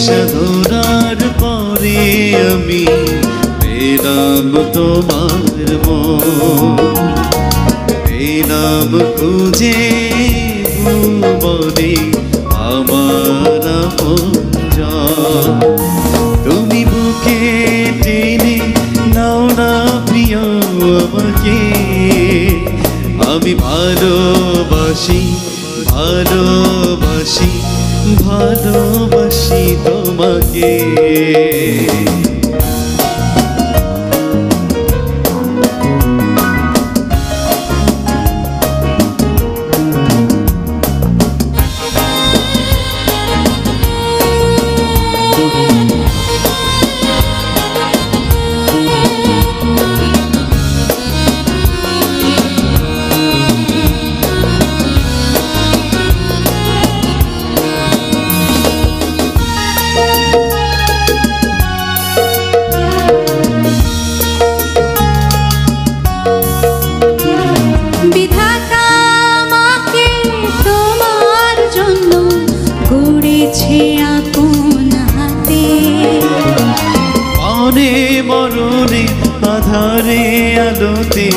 সাধনার পরে আমি পেলাম তোমার মন, পেলাম খুঁজে ভুবনে আমার আপনজন। তুমি বুকে টেনে নাও না প্রিয় আমাকে, আমি ভালোবাসি ভালোবাসি ভালোবাসি তোমাকে। মরণে আধারে আলোতে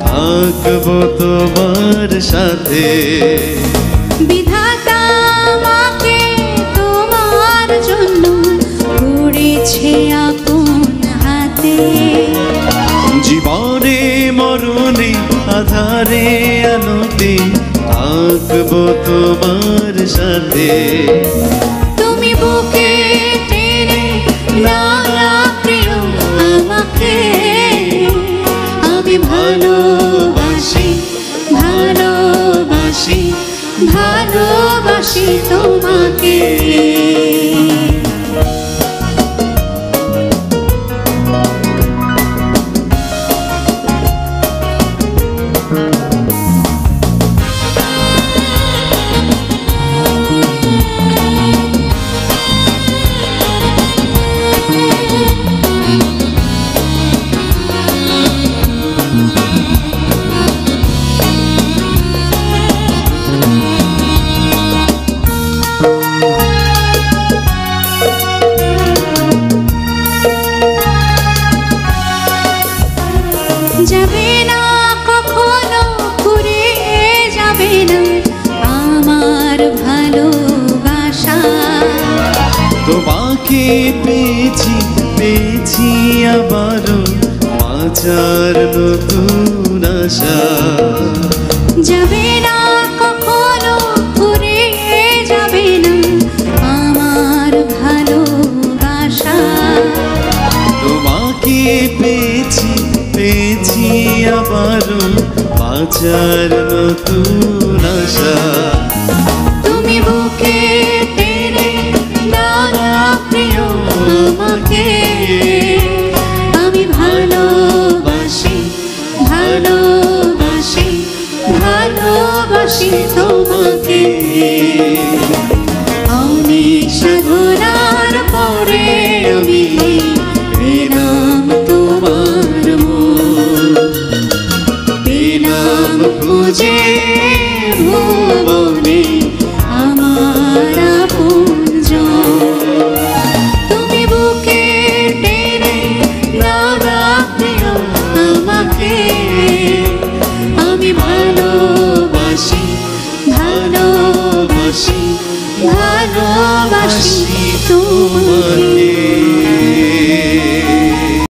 থাকবো তোমার সাথে। বিধাতা আমাকে তোমার জন্য গড়েছে আপন হাতে। জীবনে মরণে আধারে আলোতে থাকবো তোমার সাথে। তুমি বুকে টেনে নাও প্রিয় আমাকে, আমি ভালোবাসি ভালোবাসি ভালোবাসি তোমাকে। যাবে না কখনো ঘুরে যাবে না আমার ভালোবাসা। তোমাকে পেয়েছি পেয়েছি আবারও বাঁচার নতুন আশা। যাবে না কখনো ঘুরে যাবে না আমার ভালোবাসা। তোমাকে পেয়েছি পেয়েছি আবারও বাঁচার নতুন আশা। তুমি বুকে টেনে নাও প্রিয় আমাকে, আমি ভালোবাসি ভালোবাসি ভালোবাসি তোমাকে। অনেক সাধনার পরে আমি পেলাম তোমার মন, পেলাম খুঁজে ভুবনে আমার আপনজন। তুমি বুকে টেনে নাও প্রিয় আমাকে, আমি ভালোবাসি ভালোবাসি ভালোবাসি তোমাকে।